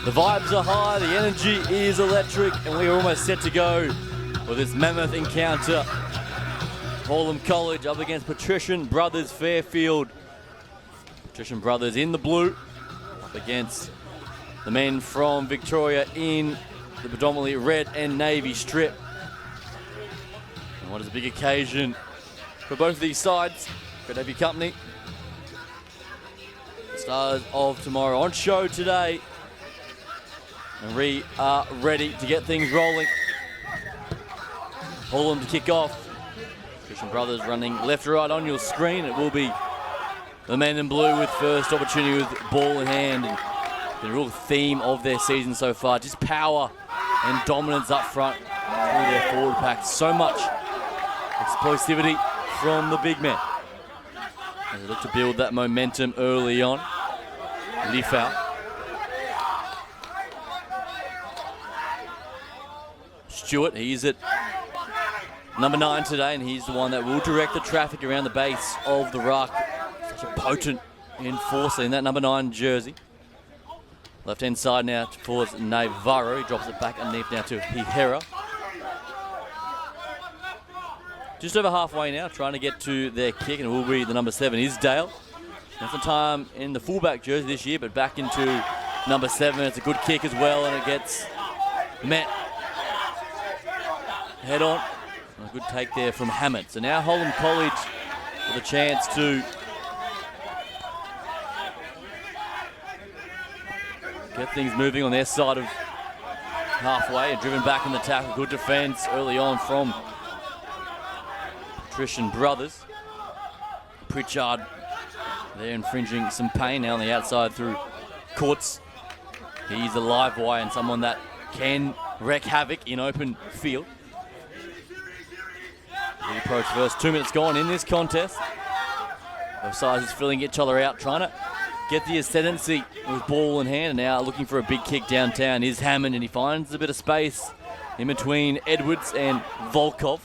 The vibes are high, the energy is electric, and we are almost set to go for this mammoth encounter. Hallam College up against Patrician Brothers Fairfield. Patrician Brothers in the blue, up against the men from Victoria in the predominantly red and navy strip. And what is a big occasion for both of these sides. Great to have your company. The stars of tomorrow on show today. And we are ready to get things rolling. Hallam to kick off. Patrician Brothers running left to right on your screen. It will be the men in blue with first opportunity with ball in hand. And the real theme of their season so far, just power and dominance up front through their forward pack. So much explosivity from the big men as they look to build that momentum early on. Lifau. Stewart, he's at number 9 today, and he's the one that will direct the traffic around the base of the ruck. Such a potent enforcer in that number 9 jersey. Left-hand side now towards Navarro. He drops it back underneath now to Hihera. Just over halfway now, trying to get to their kick, and it will be the number 7, Isdale. Not some time in the fullback jersey this year, but back into number 7. It's a good kick as well, and it gets met head on. A good take there from Hammett. So now Hallam College with a chance to get things moving on their side of halfway, and driven back in the tackle. Good defence early on from Patrician Brothers. Pritchard there infringing some pain now on the outside through Courts. He's a live wire and someone that can wreak havoc in open field. We approach the first 2 minutes gone in this contest. Both sides just filling each other out, trying to get the ascendancy with ball in hand. And now looking for a big kick downtown is Hammond, and he finds a bit of space in between Edwards and Volkov.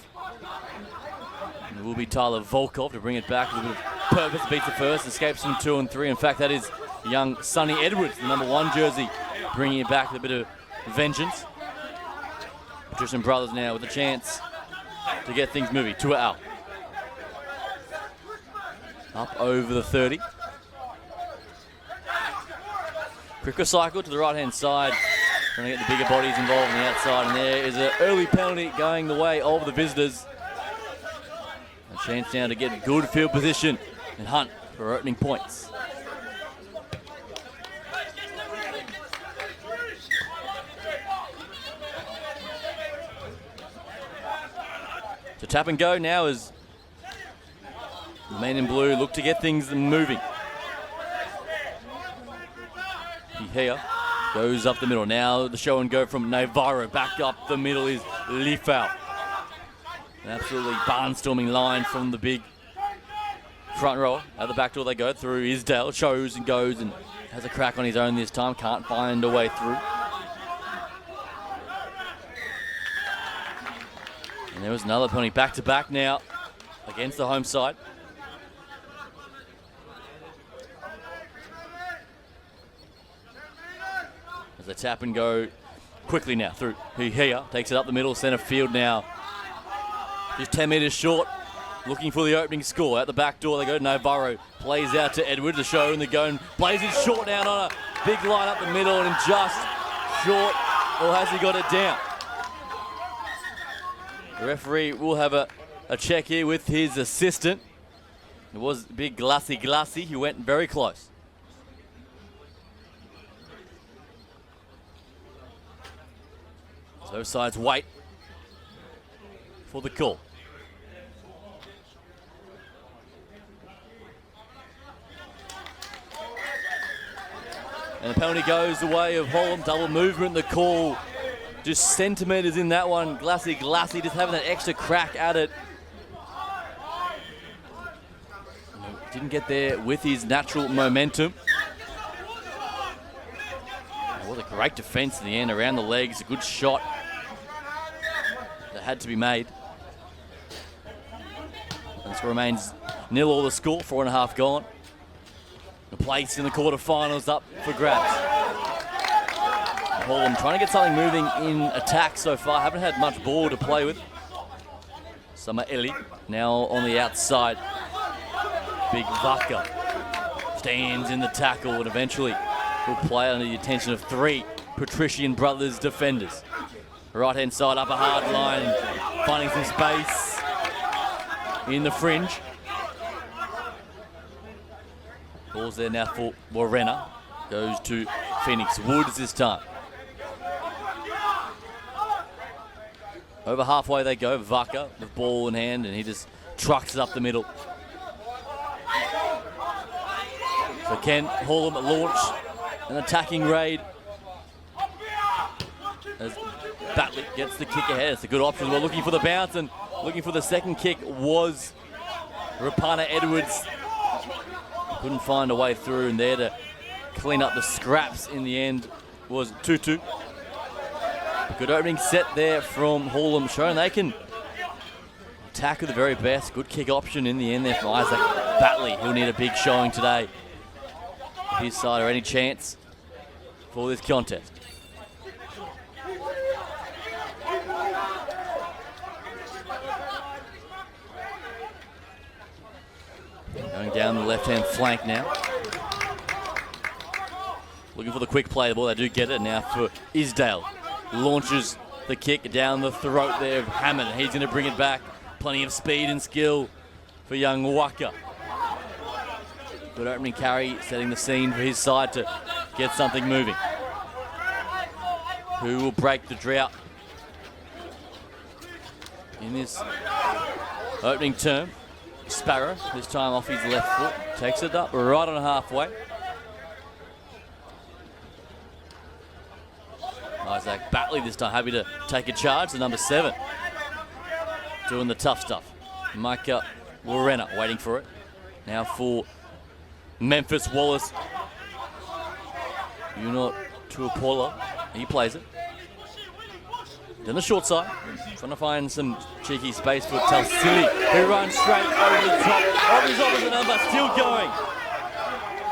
And it will be Tyler Volkov to bring it back with a bit of purpose. Beats the first, escapes from 2 and 3. In fact, that is young Sonny Edwards, the number 1 jersey, bringing it back with a bit of vengeance. Patrician Brothers now with a chance to get things moving. Tua'au. Up over the 30. Quick recycle to the right-hand side. Trying to get the bigger bodies involved on the outside. And there is an early penalty going the way of the visitors. A chance now to get good field position and hunt for opening points. So tap and go now as the men in blue look to get things moving. Here goes up the middle. Now the show and go from Navarro. Back up the middle is Lifau. An absolutely barnstorming line from the big front row. At the back door they go through. Isdale shows and goes and has a crack on his own this time. Can't find a way through. And there was another penalty back to back now against the home side. As they tap and go quickly now through here. Takes it up the middle, centre field now. Just 10 metres short, looking for the opening score. At the back door they go. Navarro plays out to Edwards. The show and the go, and plays it short down on a big line up the middle, and just short, or has he got it down? The referee will have a check here with his assistant. It was big Glassy, who went very close. So those sides wait for the call. And the penalty goes the way of Hallam. Double movement, the call. Just centimetres in that one. Glassy just having that extra crack at it. Didn't get there with his natural momentum. What a great defence in the end around the legs. A good shot that had to be made. And the score remains nil all the score, 4.5 gone. The place in the quarterfinals up for grabs. Hallam trying to get something moving in attack so far. Haven't had much ball to play with. Samaeli now on the outside. Big Vaka stands in the tackle and eventually will play under the attention of 3 Patrician Brothers defenders. Right-hand side, upper hard line, finding some space in the fringe. Ball's there now for Warrena. Goes to Phoenix Woods this time. Over halfway they go, Vaka with ball in hand, and he just trucks it up the middle. So can Hallam launch an attacking raid as Batley gets the kick ahead. It's a good option. We're looking for the bounce, and looking for the second kick was Rapana Edwards. Couldn't find a way through, and there to clean up the scraps in the end was Tutu. Good opening set there from Hallam, showing they can attack with the very best. Good kick option in the end there from Isaac Batley. He'll need a big showing today. His side or any chance for this contest. Going down the left-hand flank now. Looking for the quick play. The ball, they do get it now for Isdale. Launches the kick down the throat there of Hammond. He's going to bring it back. Plenty of speed and skill for young Waka. Good opening carry, setting the scene for his side to get something moving. Who will break the drought in this opening term? Sparrow, this time off his left foot. Takes it up right on halfway. Isaac Batley this time happy to take a charge. The number 7 doing the tough stuff. Micah Warrena waiting for it. Now for Memphis Wallace. Unot Tuapola. He plays it. Then the short side. Trying to find some cheeky space for Talsili, who runs straight over the top of his opposite number. Still going.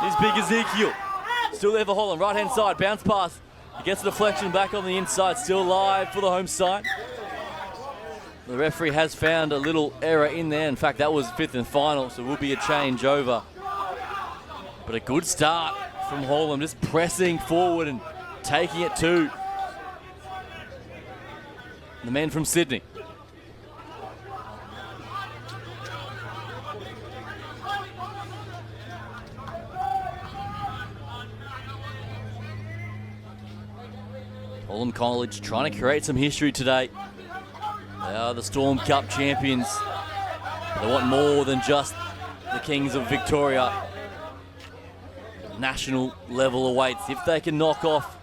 He's big Ezekiel. Still there for Hallam. Right hand side. Bounce pass. He gets the deflection back on the inside. Still live for the home side. The referee has found a little error in there. In fact, that was 5th and final, so it will be a change over. But a good start from Hallam, just pressing forward and taking it to the men from Sydney. Hallam College trying to create some history today. They are the Storm Cup champions. They want more than just the Kings of Victoria. National level awaits if they can knock off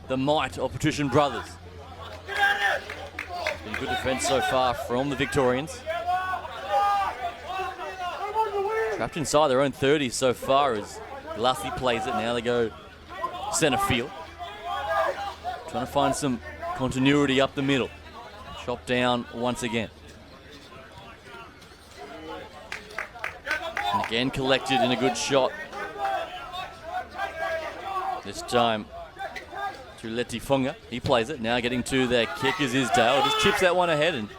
the might of Patrician Brothers. It's been good defence so far from the Victorians. Trapped inside their own 30 so far as Glassie plays it. Now they go centre field. Trying to find some continuity up the middle. Chop down once again. And again collected in a good shot. This time to Leti Funga. He plays it. Now getting to their kickers is Dale. Just chips that one ahead and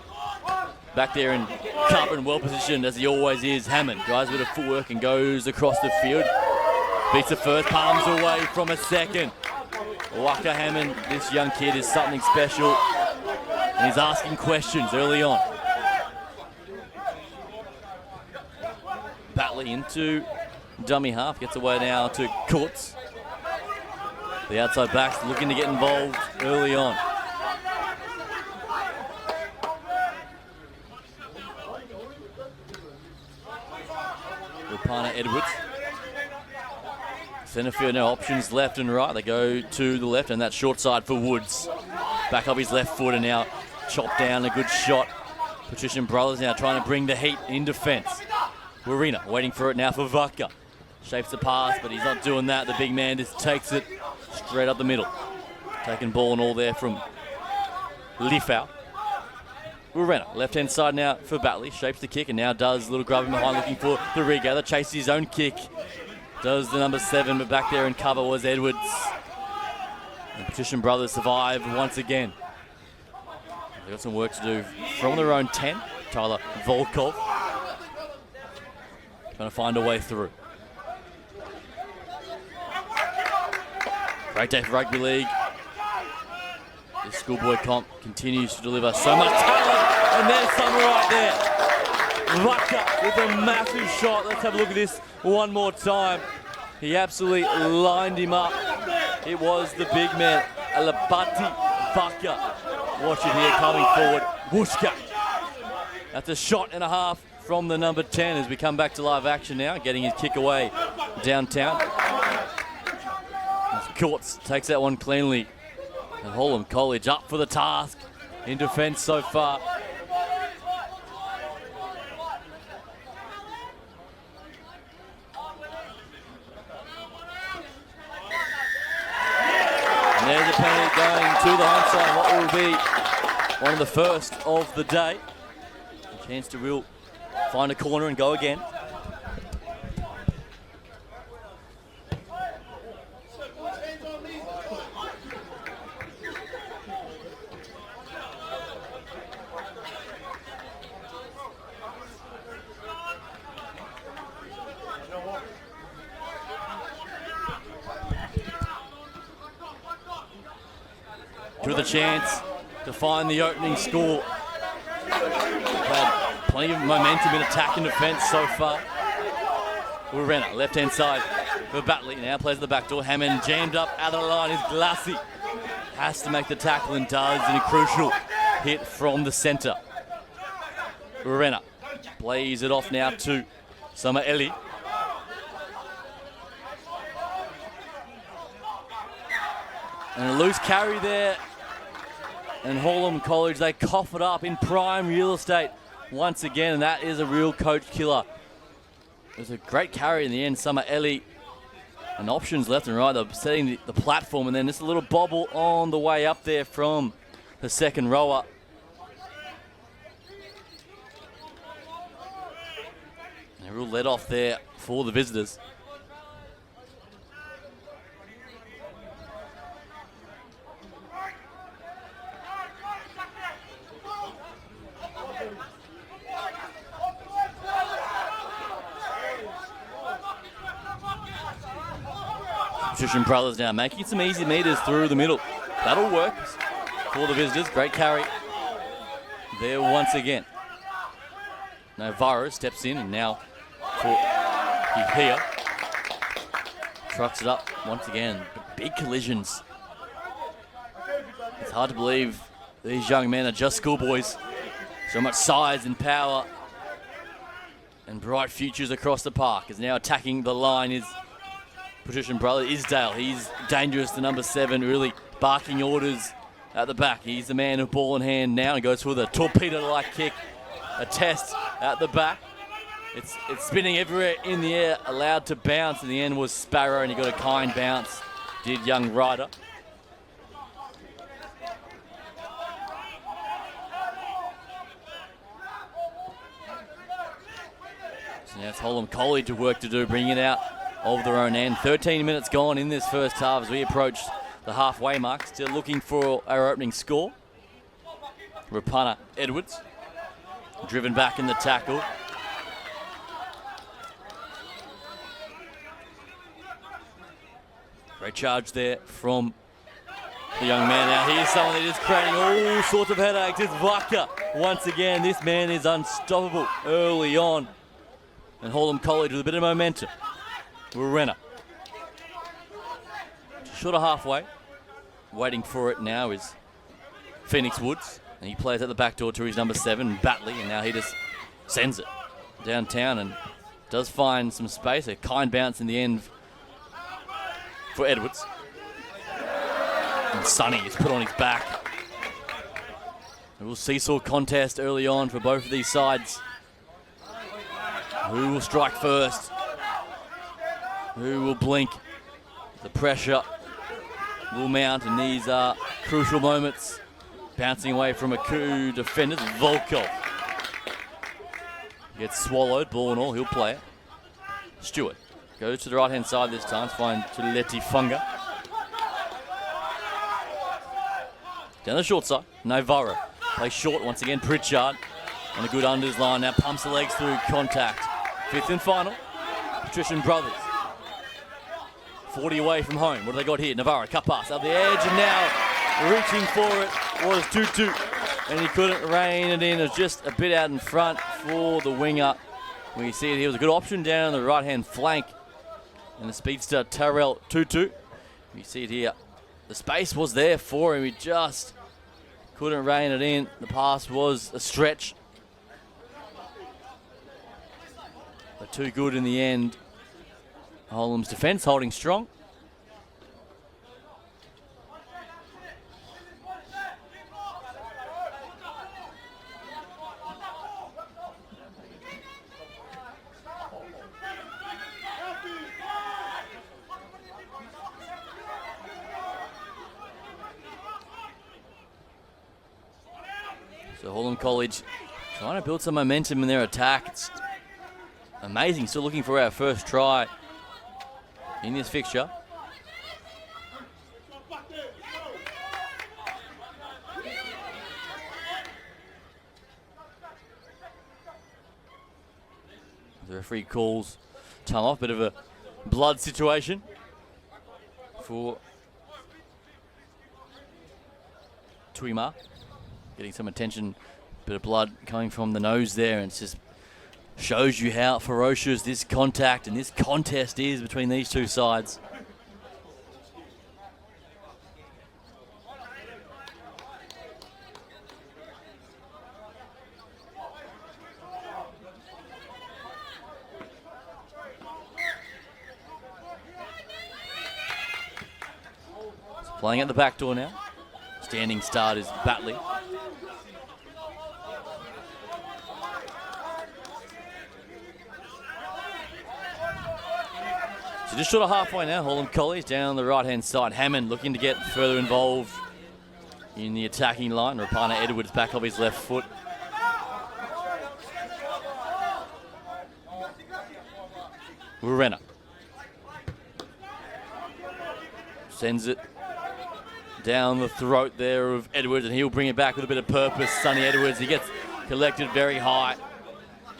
back there in Carpenter, well positioned as he always is. Hammond drives a bit of footwork and goes across the field. Beats the first, palms away from a second. Waka Hammond, this young kid is something special. And he's asking questions early on. Batley into dummy half. Gets away now to Courts. The outside backs looking to get involved early on. Rapana Edwards. Centre field, no options left and right. They go to the left, and that short side for Woods. Back up his left foot and now chopped down a good shot. Patrician Brothers now trying to bring the heat in defence. Warrena waiting for it now for Vaka. Shapes the pass, but he's not doing that. The big man just takes it straight up the middle. Taking ball and all there from Lifau. Renner, left-hand side now for Batley. Shapes the kick and now does a little grubbing behind looking for the regather. Chases his own kick. Does the number 7, but back there in cover was Edwards. The Petition brothers survive once again. They've got some work to do from their own 10. Tyler Volkov trying to find a way through. Great day for rugby league. The Schoolboy comp continues to deliver so much talent, and there's some right there. Rucker with a massive shot. Let's have a look at this one more time. He absolutely lined him up. It was the big man, Alabati Vaka. Watch it here coming forward. Wooshka. That's a shot and a half from the number 10 as we come back to live action now, getting his kick away downtown. Courts takes that one cleanly. And Hallam College up for the task in defence so far. And there's a penalty going to the home side. What will be one of the first of the day. A chance to real find a corner and go again. With a chance to find the opening score. They've had plenty of momentum in attack and defence so far. Renner, left-hand side for Batley. Now plays the back door. Hammond jammed up out of the line is Glassy. Has to make the tackle and does in a crucial hit from the centre. Renner plays it off now to Summer Ellie. And a loose carry there. And Hallam College, they cough it up in prime real estate once again, and that is a real coach killer. It was a great carry in the end. Summer Ellie and options left and right. They're setting the platform, and then just a little bobble on the way up there from the second rower. And a real let off there for the visitors. Petition brothers now making some easy meters through the middle. That'll work for the visitors. Great carry there once again. Navarro steps in and now for here. Trucks it up once again. Big collisions. It's hard to believe these young men are just schoolboys. So much size and power and bright futures across the park. Is now attacking the line is Patrician brother Isdale. He's dangerous, the number 7, really barking orders at the back. He's the man of ball in hand now and goes for the torpedo-like kick. A test at the back. It's spinning everywhere in the air, allowed to bounce. In the end was Sparrow, and he got a kind bounce, did young Ryder. So now it's Hallam College of work to do, bringing it out of their own end. 13 minutes gone in this first half as we approach the halfway mark. Still looking for our opening score. Rapana Edwards driven back in the tackle. Great charge there from the young man. Now here's someone that is creating all sorts of headaches. It's Vaka. Once again, this man is unstoppable early on. And Hallam College with a bit of momentum. Renner. Short of halfway. Waiting for it now is Phoenix Woods. And he plays at the back door to his number 7, Batley. And now he just sends it downtown and does find some space. A kind bounce in the end for Edwards. And Sonny is put on his back. A little seesaw contest early on for both of these sides. Who will strike first? Who will blink? The pressure will mount, and these are crucial moments Bouncing away from a coup defender, Volkov. Gets swallowed, ball and all, he'll play it. Stewart goes to the right-hand side this time to find Tuleti Funga. Down the short side, Navarro plays short once again. Pritchard on a good unders line now, pumps the legs through contact. Fifth and final, Patrician Brothers. 40 away from home. What do they got here? Navarro, cut pass up the edge, and now reaching for it was Tutu, and he couldn't rein it in. It was just a bit out in front for the winger. We see it here was a good option down the right-hand flank, and the speedster Terrell Tutu. We see it here. The space was there for him. He just couldn't rein it in. The pass was a stretch, but too good in the end. Hallam's defence holding strong. So Hallam College trying to build some momentum in their attack. It's amazing. Still looking for our first try in this fixture. The referee calls time off. Bit of a blood situation for Tuima. Getting some attention. Bit of blood coming from the nose there, and it just shows you how ferocious this contact and this contest is between these two sides. So playing at the back door now. Standing start is Batley. So just short of halfway now, Hallam College down the right-hand side. Hammond looking to get further involved in the attacking line. Rapana Edwards back off his left foot. Warena sends it down the throat there of Edwards, and he'll bring it back with a bit of purpose. Sonny Edwards, he gets collected very high,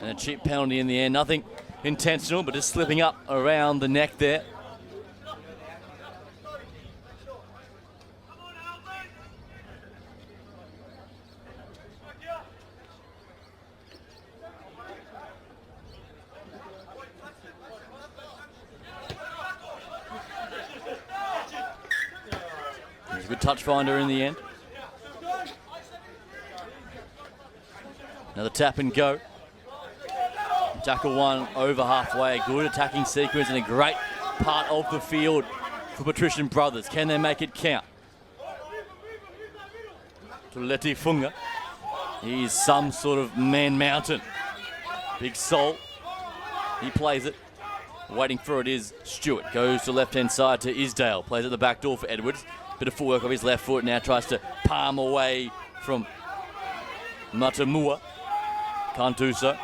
and a cheap penalty in the end. Nothing intentional, but just slipping up around the neck there. He's a good touch finder in the end. Another tap and go. Tackle one over halfway. Good attacking sequence and a great part of the field for Patrician Brothers. Can they make it count? Tuleti Funga. He's some sort of man mountain. Big soul. He plays it. Waiting for it is Stewart. Goes to left-hand side to Isdale. Plays at the back door for Edwards. Bit of footwork of his left foot. Now tries to palm away from Matamua. Can't do so.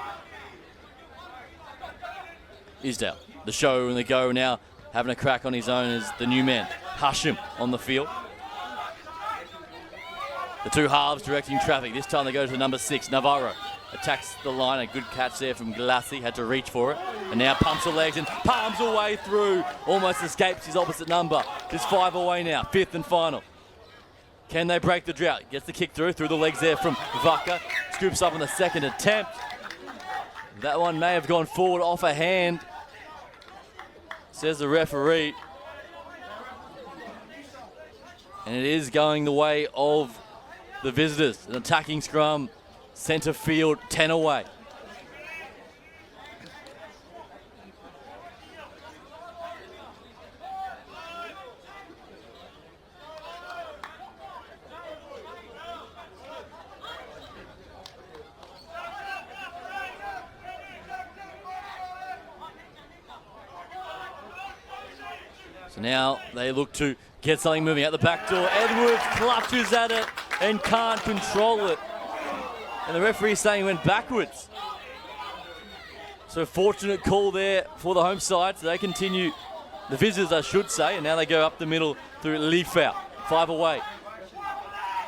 Isdale, the show and the go now, having a crack on his own as the new man, Hallam, on the field. The two halves directing traffic. This time they go to number 6, Navarro. Attacks the line, a good catch there from Galassi, had to reach for it. And now pumps the legs and palms away through. Almost escapes his opposite number. Just 5 away now, 5th and final. Can they break the drought? Gets the kick through the legs there from Vaca. Scoops up on the second attempt. That one may have gone forward off a hand, says the referee. And it is going the way of the visitors. An attacking scrum, centre field, 10 away. So now they look to get something moving out the back door. Edwards clutches at it and can't control it. And the referee saying he went backwards. So fortunate call there for the home side. So they continue, the visitors I should say, and now they go up the middle through Leafau. 5 away.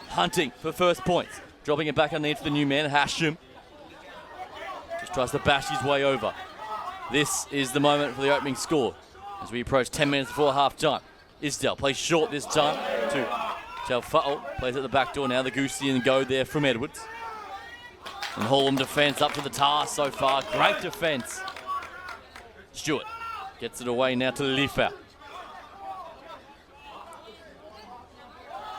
Hunting for first points. Dropping it back underneath the new man, Hallam. Just tries to bash his way over. This is the moment for the opening score as we approach 10 minutes before half-time. Isdale plays short this time to Jalfa'o. Plays at the back door now. The Goosey and go there from Edwards. And Hallam defence up to the task so far. Great defence. Stewart gets it away now to Leafau.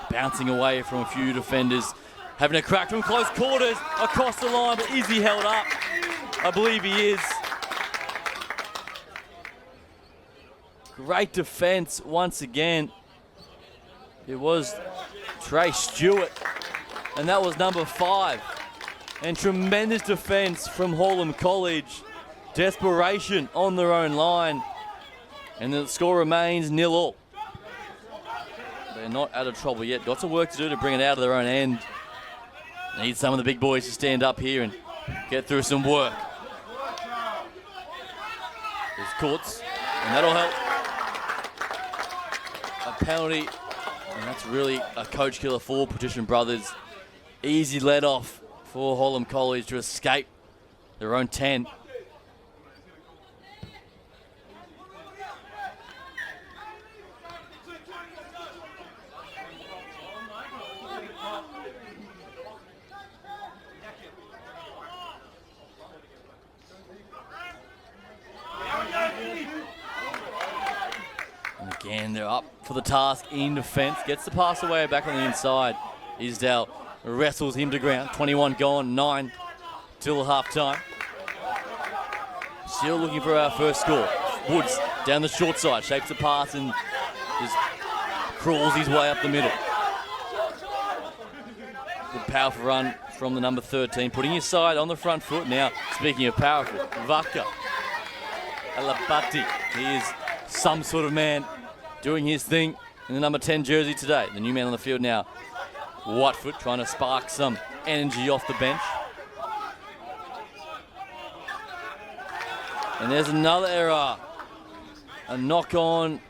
Bouncing away from a few defenders. Having a crack from close quarters across the line, but is he held up? I believe he is. Great defence once again. It was Trey Stewart, and that was number 5. And tremendous defence from Hallam College. Desperation on their own line. And the score remains 0-0. They're not out of trouble yet. Got some work to do to bring it out of their own end. Need some of the big boys to stand up here and get through some work. There's Courts, and that'll help. A penalty, and that's really a coach killer for Patrician Brothers. Easy let off for Hallam College to escape their own 10. And again, they're up for the task in defence. Gets the pass away back on the inside. Isdale wrestles him to ground. 21 gone, 9 till half-time. Still looking for our first score. Woods down the short side, shapes the pass and just crawls his way up the middle. Good powerful run from the number 13, putting his side on the front foot. Now, speaking of powerful, Vaka Alabati. He is some sort of man doing his thing in the number 10 jersey today. The new man on the field now. Watford trying to spark some energy off the bench. And there's another error. A knock on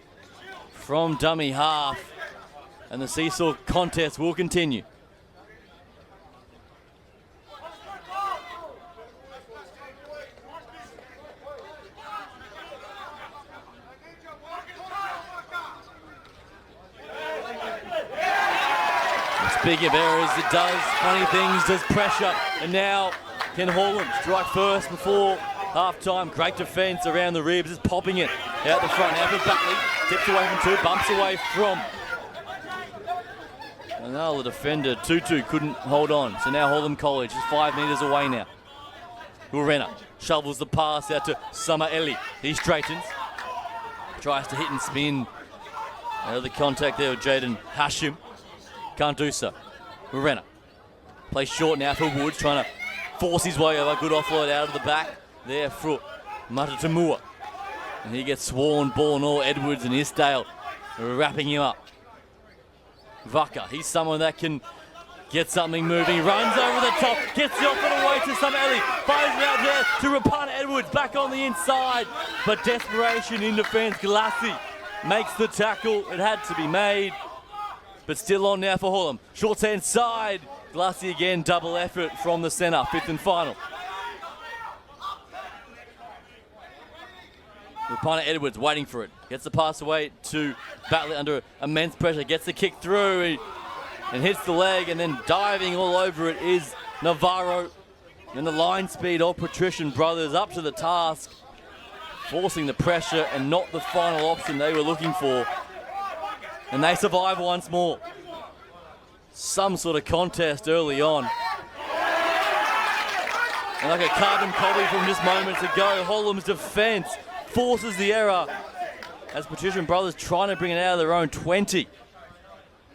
from dummy half. And the seesaw contest will continue. Speaking of errors, it does funny things, does pressure, and now can Hallam strike first before half-time. Great defence around the ribs, just popping it out the front. Now for Buckley, tips away from 2, bumps away from another defender. 2-2 couldn't hold on, so now Hallam College is 5 metres away now. Urena shovels the pass out to Samaeli. He straightens, tries to hit and spin. The contact there with Jaden Hashim. Can't do so. Urena plays short now for Woods, trying to force his way over. Good offload out of the back there for Matatamua. And he gets sworn ball and all. Edwards and Isdale wrapping him up. Vaka, he's someone that can get something moving. Runs over the top, gets the offload away to Samaeli. Fires it out there to Rapana Edwards, back on the inside. But desperation in defence. Galassi makes the tackle. It had to be made. But still on now for Hallam. Short hand side. Glassy again, double effort from the centre. 5th and final. Rapana Edwards waiting for it. Gets the pass away to Batley under immense pressure. Gets the kick through and hits the leg, and then diving all over it is Navarro. And the line speed of Patrician Brothers up to the task. Forcing the pressure and not the final option they were looking for. And they survive once more. Some sort of contest early on. And like a carbon copy from just moments ago, Hallam's defence forces the error as Patrician Brothers trying to bring it out of their own 20.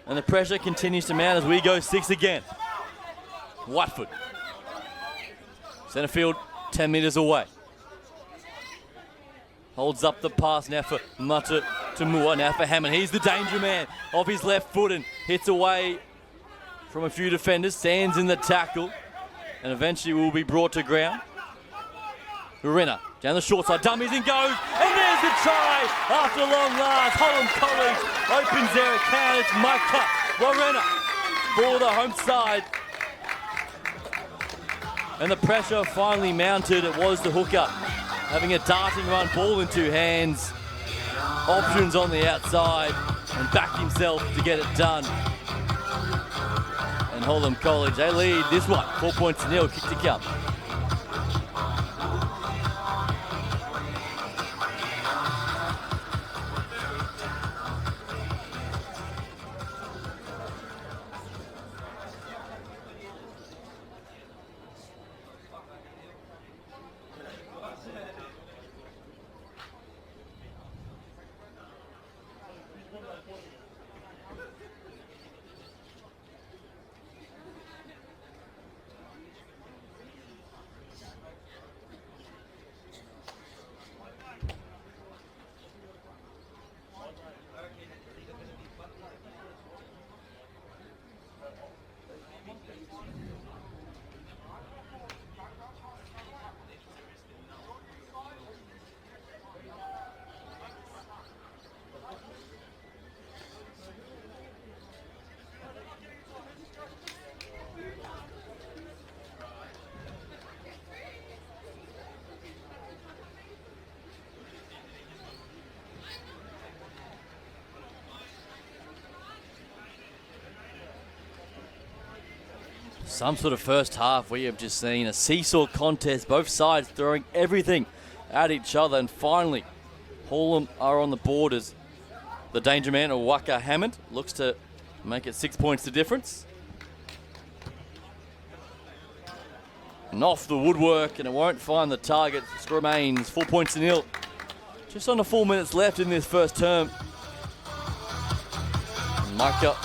And the pressure continues to mount as we go 6 again. Watford. Centre field, 10 metres away. Holds up the pass now for Matatamua, now for Hammond. He's the danger man off his left foot and hits away from a few defenders, stands in the tackle, and eventually will be brought to ground. Renner down the short side, dummies and goes, and there's the try after long last. Hallam College opens their account. It's Micah Renner for the home side. And the pressure finally mounted. It was the hooker having a darting run, ball in two hands. Options on the outside and backed himself to get it done. And Hallam College, they lead this one, 4 points to nil, kick to come. Some sort of first half we have just seen a seesaw contest, both sides throwing everything at each other, and finally Hallam are on the board as the danger man, Waka Hammond, looks to make it 6 points the difference. And off the woodwork, and it won't find the target. It remains 4 points to nil. Just under 4 minutes left in this first term. Micah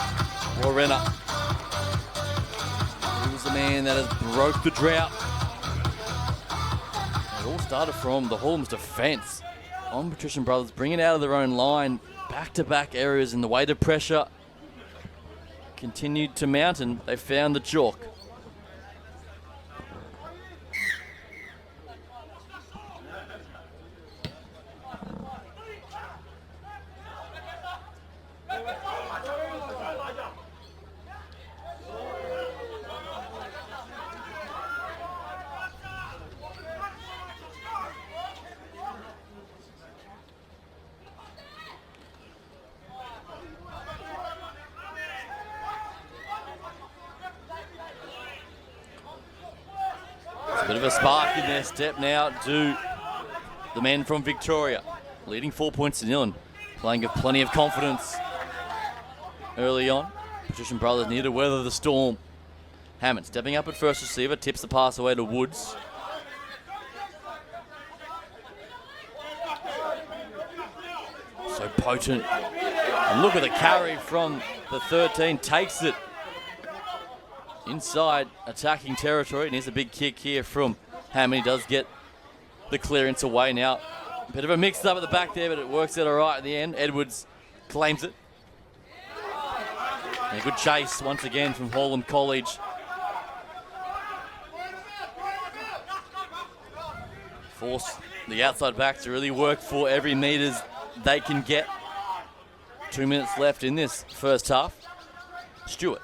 Renner, the man that has broke the drought. It all started from the Hallam's defence on Patrician Brothers, bringing it out of their own line, back-to-back areas, and the weight of pressure continued to mount, and they found the chalk. Bit of a spark in their step now to the men from Victoria, leading 4 points to nil and playing with plenty of confidence early on. Patrician Brothers need to weather the storm. Hammond stepping up at first receiver, tips the pass away to Woods. So potent. And look at the carry from the 13, takes it inside attacking territory, and here's a big kick here from Hammond. He does get the clearance away now. Bit of a mix-up at the back there, but it works out all right at the end. Edwards claims it. And a good chase once again from Hallam College. Force the outside backs to really work for every metres they can get. 2 minutes left in this first half. Stewart.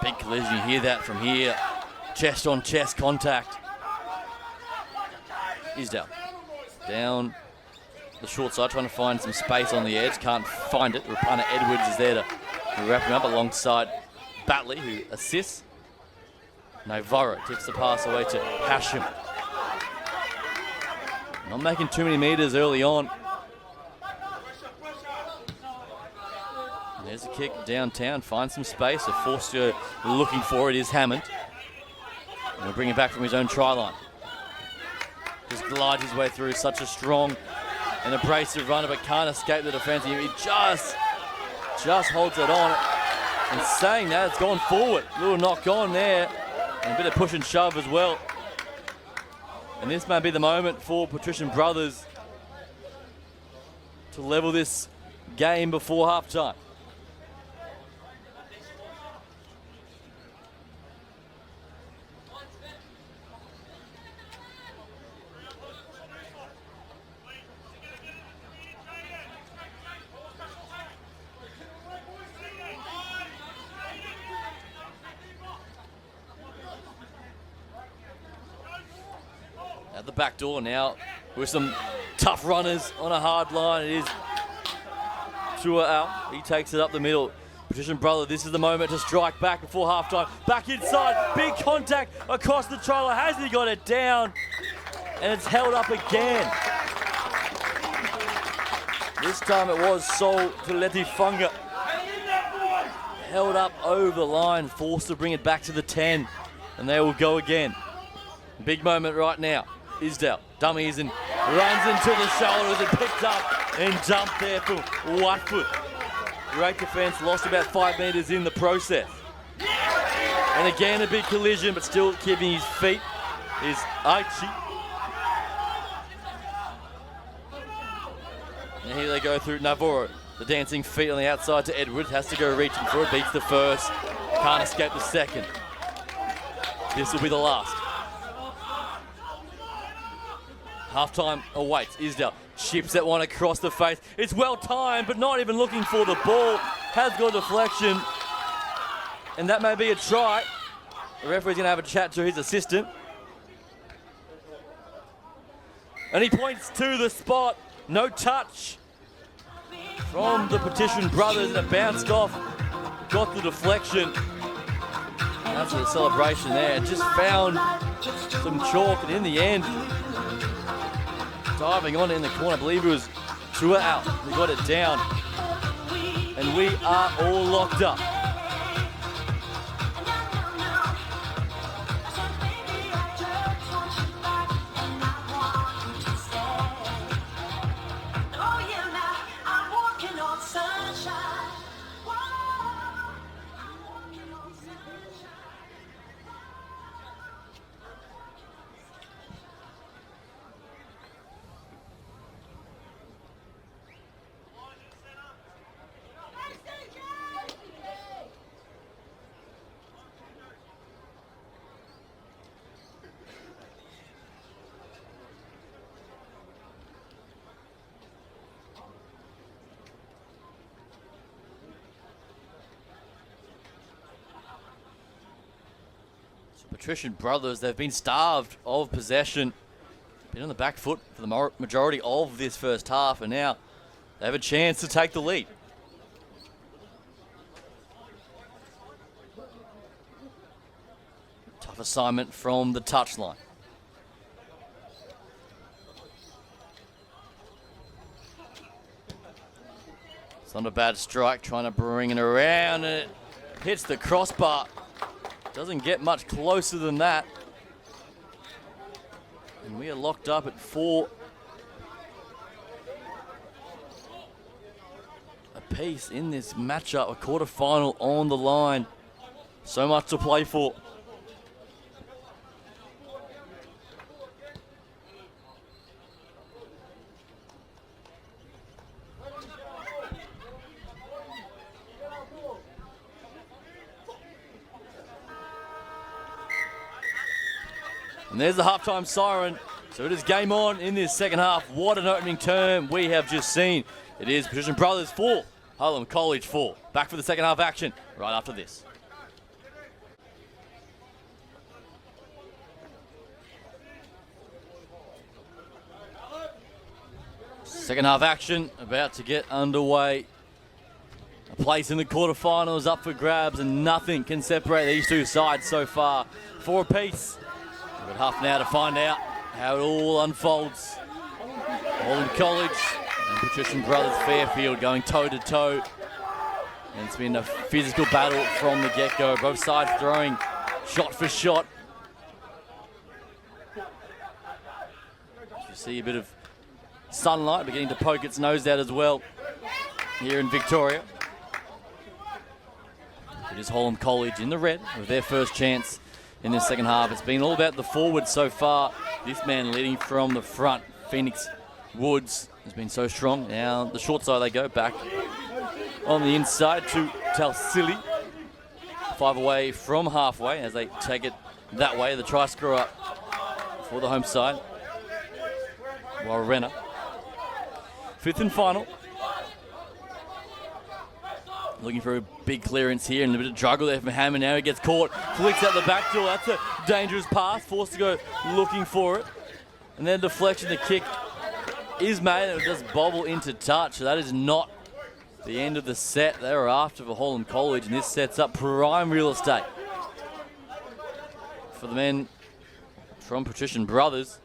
Big collision, you hear that from here. Chest on chest contact. Isdale down the short side, trying to find some space on the edge. Can't find it. Rapana Edwards is there to wrap him up alongside Batley, who assists. Navarro tips the pass away to Hashim. Not making too many metres early on. There's a kick downtown, finds some space. A Forster looking for it is Hammond. And he'll bring it back from his own try line. Just glides his way through such a strong and abrasive runner, but can't escape the defence. He just holds it on. And saying that, it's gone forward. A little knock on there. And a bit of push and shove as well. And this may be the moment for Patrician Brothers to level this game before half-time. at the back door now with some tough runners on a hard line. It is Tua out. He takes it up the middle. Patrician Brother, this is the moment to strike back before halftime. Back inside, big contact across the trailer. Has he got it down? And it's held up again. This time it was Sol Tuletifunga. Held up over the line, forced to bring it back to the 10. And they will go again. Big moment right now. Isdale dummies and runs into the shoulders and picked up and dumped there from Whitefoot. Great defence, lost about 5 metres in the process. And again a big collision, but still keeping his feet is Aichi. And here they go through Navarro. The dancing feet on the outside to Edwards. Has to go reaching for it. Beats the first. Can't escape the second. This will be the last. Halftime awaits. Isdale chips that one across the face. It's well timed, but not even looking for the ball. Has got a deflection. And that may be a try. The referee's going to have a chat to his assistant. And he points to the spot. No touch from the Petition Brothers, and it bounced off. Got the deflection. That's the celebration there. Just found some chalk, and in the end, diving on in the corner, I believe it was Tua out. We got it down, and we are all locked up. Patrician Brothers, they've been starved of possession. Been on the back foot for the majority of this first half, and now they have a chance to take the lead. Tough assignment from the touchline. It's not a bad strike, trying to bring it around, and it hits the crossbar. Doesn't get much closer than that. And we are locked up at 4 apiece in this matchup, a quarterfinal on the line. So much to play for. And there's the halftime siren. So it is game on in this second half. What an opening term we have just seen. It is Patrician Brothers 4, Hallam College 4. Back for the second half action right after this. Second half action about to get underway. A place in the quarterfinals up for grabs, and nothing can separate these two sides so far. 4 apiece. We've got half an hour to find out how it all unfolds. Hallam College and Patrician Brothers Fairfield going toe-to-toe. And it's been a physical battle from the get-go. Both sides throwing shot for shot. You see a bit of sunlight beginning to poke its nose out as well here in Victoria. It is Hallam College in the red with their first chance in this second half. It's been all about the forward so far. This man leading from the front, Phoenix Woods, has been so strong. Now the short side they go back on the inside to Talsili. 5 away from halfway as they take it that way. The try scorer for the home side, Warrena. 5th and final. Looking for a big clearance here and a bit of struggle there from Hammond. Now he gets caught, flicks out the back door. That's a dangerous pass, forced to go looking for it. And then deflection, the kick is made and it does bobble into touch. So that is not the end of the set. They were after for Hallam College, and this sets up prime real estate for the men from Patrician Brothers.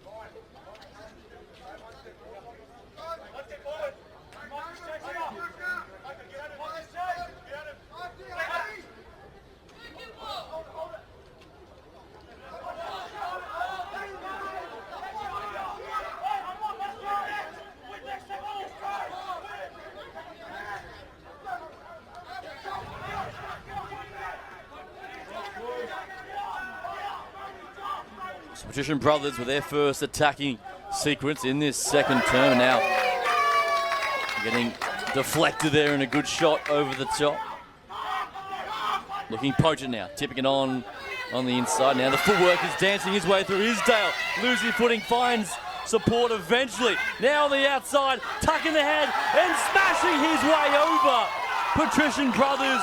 Patrician Brothers with their first attacking sequence in this second term. Now getting deflected there and a good shot over the top. Looking potent now, tipping it on the inside. Now the footwork is dancing his way through Isdale. Losing footing, finds support eventually. Now on the outside, tucking the head and smashing his way over. Patrician Brothers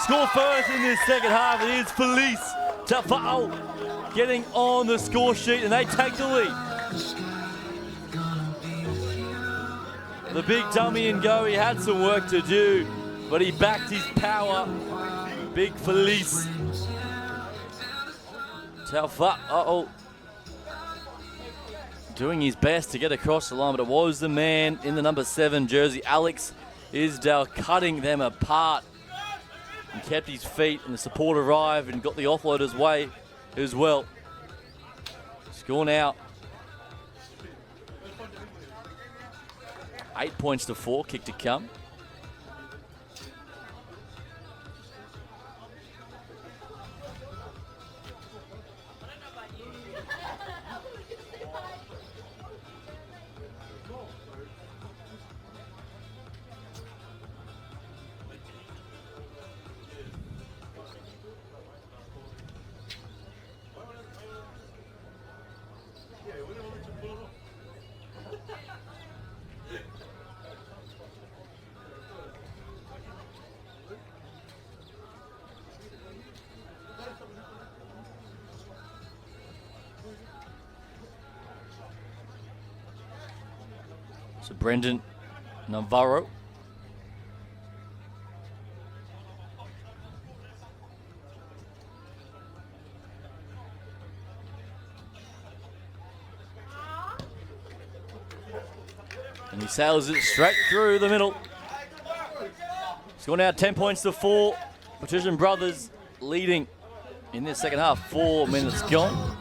score first in this second half. It is Felice Tafao getting on the score sheet, and they take the lead. The big dummy and go, he had some work to do, but he backed his power. Big Felice Tafao doing his best to get across the line, but it was the man in the number 7 jersey, Alex Isdale, cutting them apart. And kept his feet, and the support arrived and got the offloader's way as well. Score now 8 points to 4, kick to come. So Brendan Navarro. And he sails it straight through the middle. Score now 10 points to 4. Patrician Brothers leading in this second half. 4 minutes gone.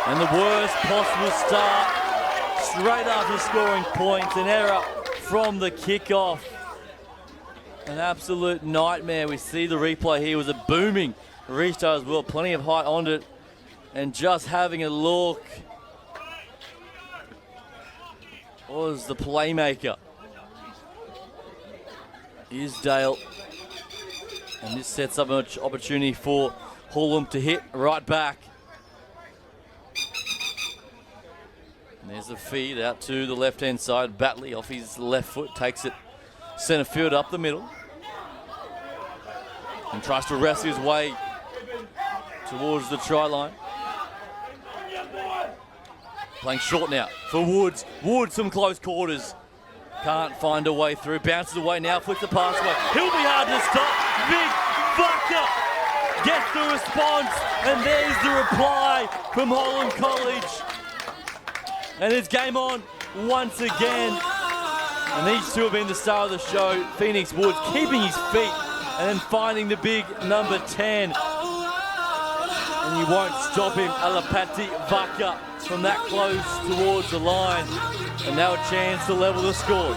And the worst possible start, straight after scoring points, an error from the kickoff. An absolute nightmare. We see the replay here. It was a booming restart as well. Plenty of height on it. And just having a look was the playmaker, Isdale. And this sets up an opportunity for Hallam to hit right back. And there's the feed out to the left-hand side. Batley off his left foot, takes it centre field up the middle. And tries to wrestle his way towards the try line. Playing short now for Woods. Woods, some close quarters. Can't find a way through. Bounces away now, flicks the pass away. He'll be hard to stop. Big Bucker gets the response, and there's the reply from Hallam College. And it's game on once again. And these two have been the star of the show. Phoenix Woods keeping his feet and then finding the big number 10. And you won't stop him, Alapati Vaka, from that close towards the line. And now a chance to level the scores.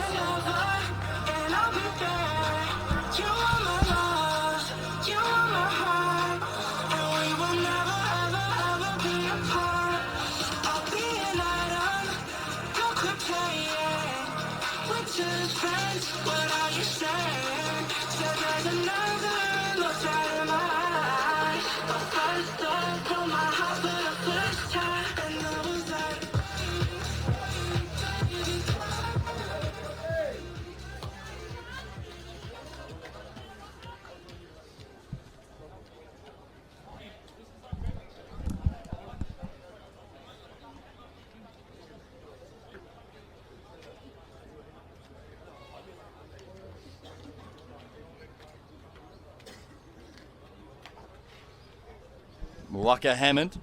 Rucker Hammond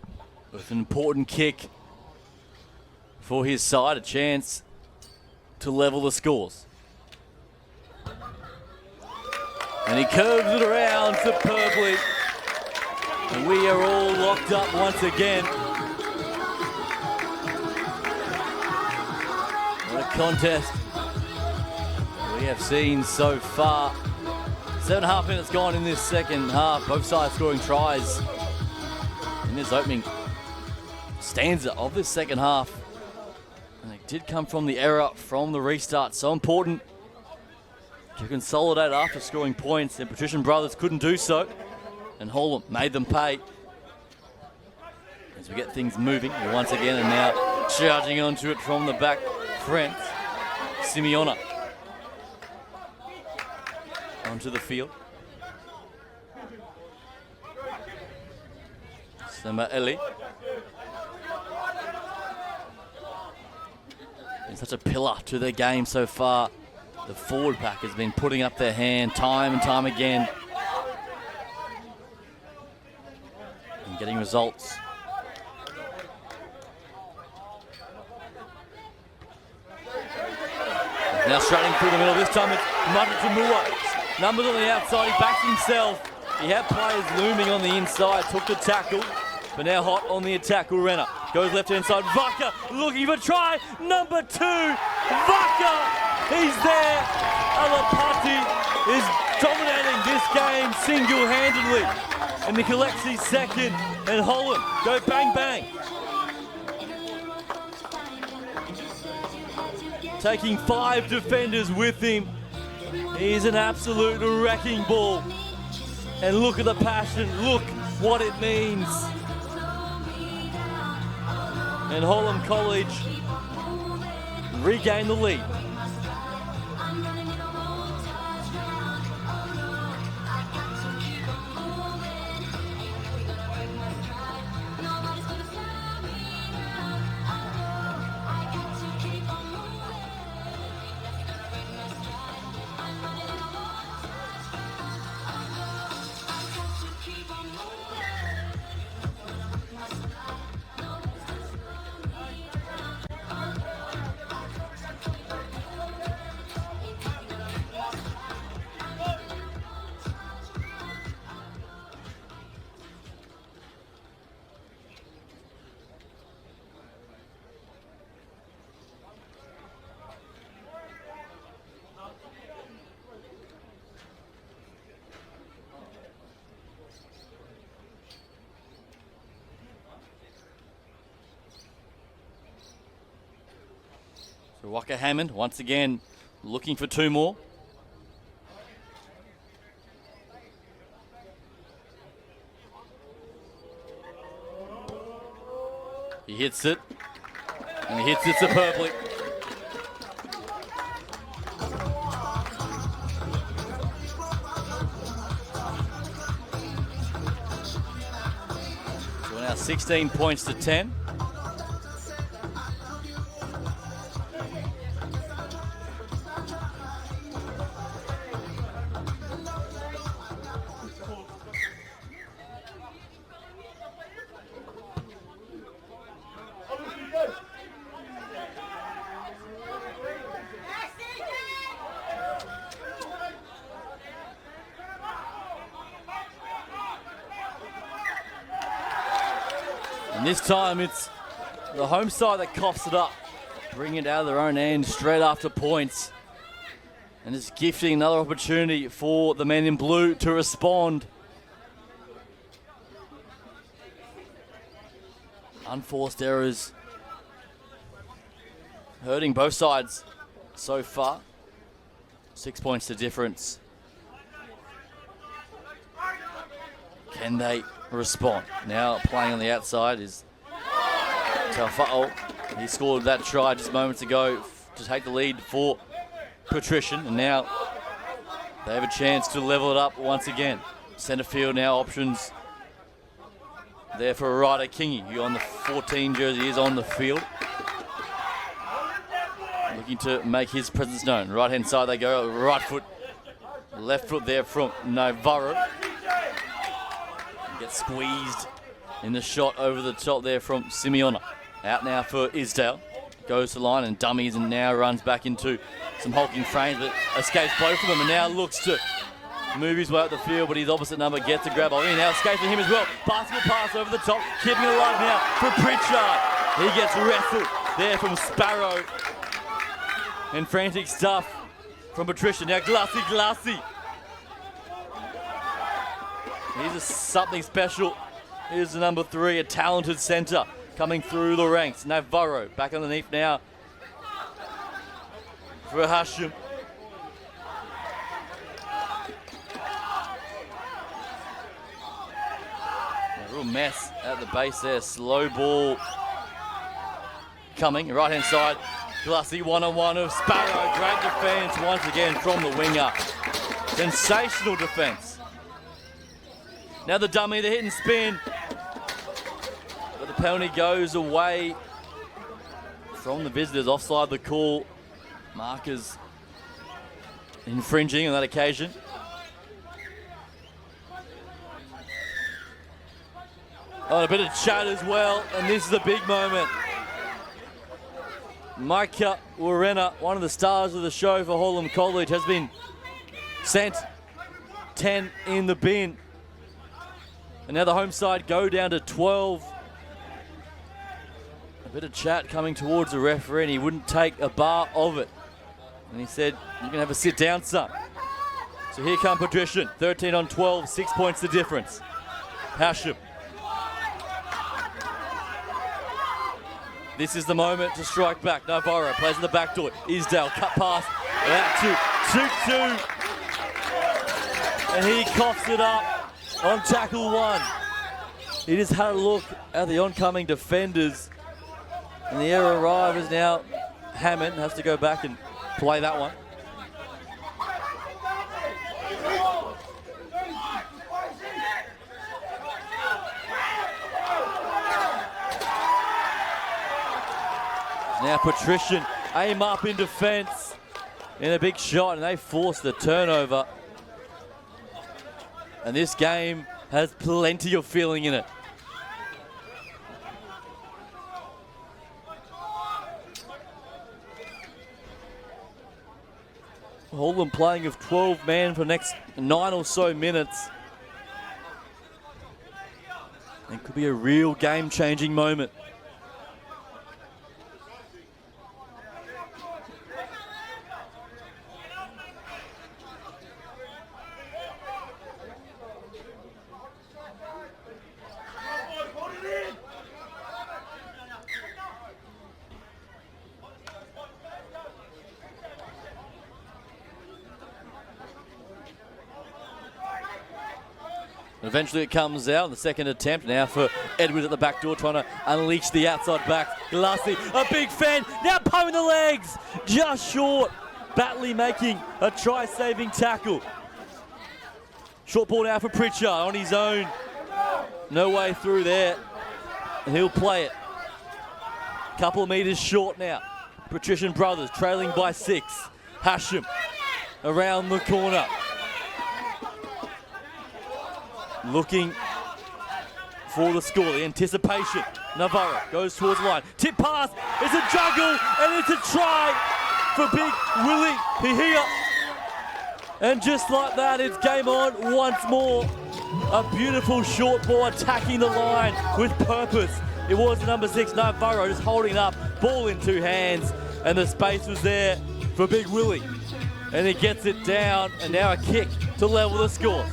with an important kick for his side, a chance to level the scores. And he curves it around superbly. And we are all locked up once again. What a contest we have seen so far. 7.5 minutes gone in this second half. Both sides scoring tries in this opening stanza of this second half. And it did come from the error from the restart. So important to consolidate after scoring points. And Patrician Brothers couldn't do so. And Hallam made them pay. As we get things moving once again, and now charging onto it from the back front. Simeona onto the field. Samba Eli. Been such a pillar to their game so far. The forward pack has been putting up their hand time and time again. And getting results. Now strutting through the middle. This time it's Matatamua. Numbers on the outside. He backs himself. He had players looming on the inside. Took the tackle. But now hot on the attack. Urena goes left hand side. Vaka looking for try. Number 2. Vaka. He's there. Alapati is dominating this game single-handedly. And he collects his second. And Hallam go bang bang. Taking 5 defenders with him. He's an absolute wrecking ball. And look at the passion. Look what it means. And Hallam College regain the lead. Waka Hammond once again looking for 2 more. He hits it, and he hits it superbly. So we're now 16 points to 10. This time it's the home side that coughs it up, bringing it out of their own end straight after points. And it's gifting another opportunity for the men in blue to respond. Unforced errors hurting both sides so far. 6 points to difference. Can they respond? Now playing on the outside is Taufa'o. He scored that try just moments ago to take the lead for Patrician, and now they have a chance to level it up once again. Centre field now options there for Ryder Kingy, who on the 14 jersey is on the field. Looking to make his presence known. Right hand side they go, right foot, left foot there from Navarro. Gets squeezed in the shot over the top there from Simeona. Out now for Isdale. Goes to the line and dummies and now runs back into some hulking frames, but escapes both of them and now looks to move his way up the field, but his opposite number gets a grab on him. Now escapes for him as well. Basketball pass over the top, keeping it alive now for Pritchard. He gets wrestled there from Sparrow. And frantic stuff from Patricia. Now Glassy. He's something special. Here's the number 3, a talented centre coming through the ranks. Navarro back underneath now for Hashim. A real mess at the base there. Slow ball coming. Right hand side. Glassy one-on-one of Sparrow. Great defence once again from the winger. Sensational defence. Now the dummy, the hit and spin. But the penalty goes away from the visitors. Offside the call. Markers infringing on that occasion. Oh, a bit of chat as well, and this is a big moment. Micah Warena, one of the stars of the show for Hallam College, has been sent 10 in the bin. And now the home side go down to 12. A bit of chat coming towards the referee, and he wouldn't take a bar of it. And he said, "You can have a sit down, son." So here come Patrician, 13 on 12, 6 points the difference. Hashim. This is the moment to strike back. Navarro plays in the back door. Isdale cut pass. Out to 2-2. And he coughs it up on tackle 1. He just had a look at the oncoming defenders. And the error arrives now. Hammond has to go back and play that one. Now Patrician aim up in defence in a big shot, and they force the turnover. And this game has plenty of feeling in it. Hallam playing of 12 men for the next 9 or so minutes. It could be a real game-changing moment. Eventually it comes out, the second attempt now for Edwards at the back door, trying to unleash the outside back. Glassy, a big fan, now pumping the legs, just short. Batley making a try-saving tackle. Short ball now for Pritchard on his own. No way through there, and he'll play it. Couple of metres short now. Patrician Brothers trailing by 6. Hashim around the corner. Looking for the score, the anticipation. Navarro goes towards the line. Tip pass, it's a juggle, and it's a try for Big Willie Pihia. And just like that, it's game on once more. A beautiful short ball attacking the line with purpose. It was the number 6, Navarro, just holding it up, ball in 2 hands, and the space was there for Big Willie. And he gets it down, and now a kick to level the score.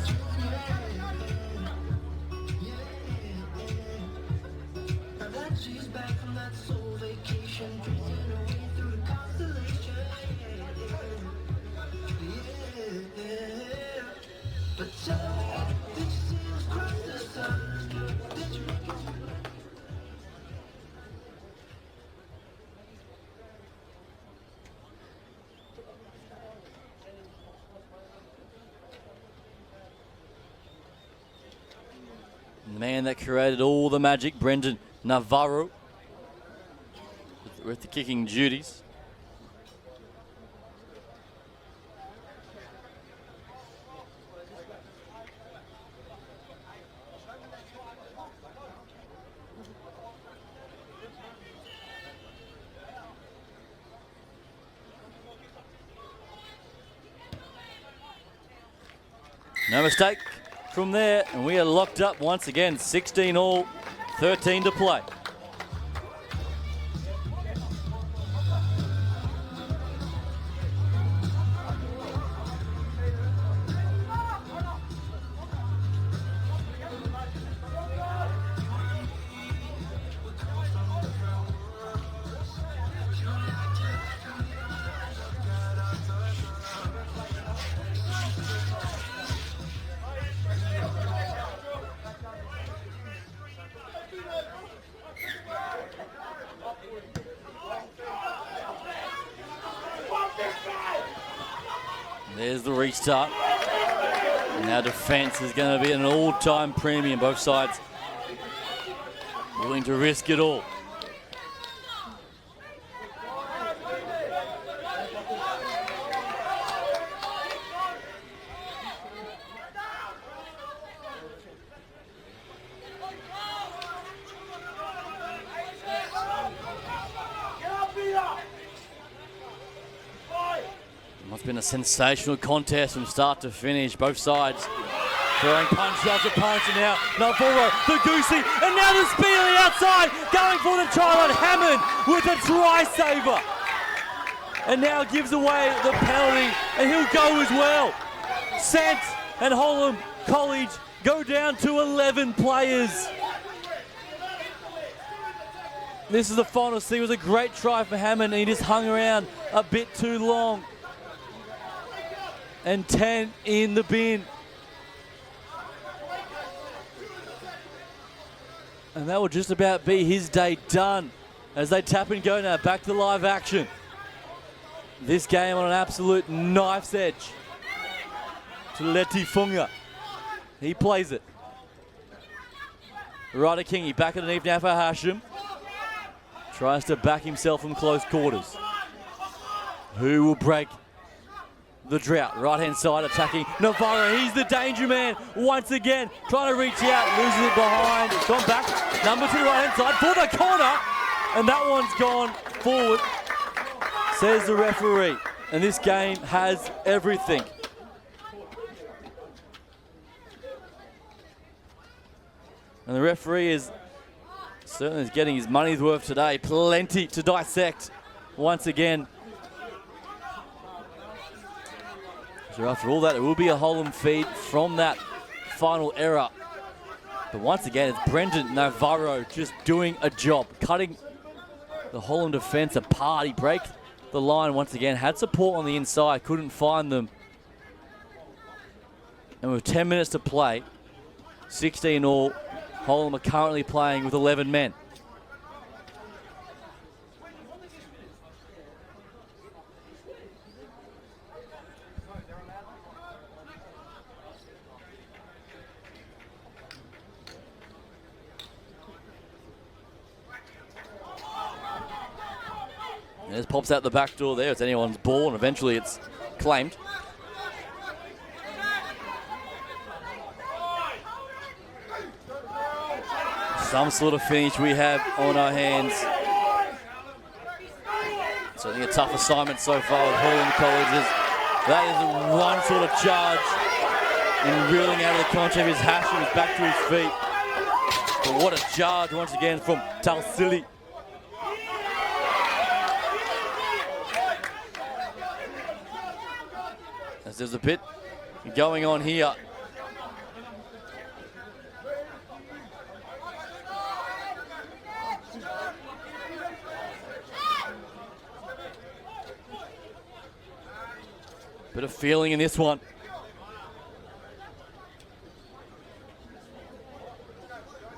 man that created all the magic, Brendan Navarro, with the kicking duties. No mistake from there, and we are locked up once again. 16 all, 13 to play. There's the restart. And our defense is going to be an all-time premium. Both sides willing to risk it all. It's been a sensational contest from start to finish. Both sides throwing punch after punch, and now Navarro, the goosey, and now the speed on the outside, going for the try line. Hammond with a try saver, and now gives away the penalty, and he'll go as well. Sant and Hallam College go down to 11 players. This is the final C. It was a great try for Hammond, and he just hung around a bit too long. And 10 in the bin. And that will just about be his day done as they tap and go now. Back to live action. This game on an absolute knife's edge. To Leti Funga. He plays it. Ryder Kingy back underneath now for Hashim. Tries to back himself from close quarters. Who will break the drought? Right-hand side attacking Navarro. He's the danger man once again. Trying to reach out, loses it behind. It's gone back. Number 2 right-hand side for the corner. And that one's gone forward, says the referee. And this game has everything. And the referee is certainly getting his money's worth today. Plenty to dissect once again. So after all that, it will be a Hallam feed from that final error. But once again, it's Brendan Navarro just doing a job, cutting the Hallam defence apart. He breaks the line once again, had support on the inside, couldn't find them. And with 10 minutes to play, 16 all, Hallam are currently playing with 11 men. And this pops out the back door there. It's anyone's ball, and eventually it's claimed. Some sort of finish we have on our hands. Certainly a tough assignment so far with Hallam Colleges. That is one sort of charge in reeling out of the contact. His Hashim is back to his feet. But what a charge once again from Talsili. As there's a bit going on here. Bit of feeling in this one.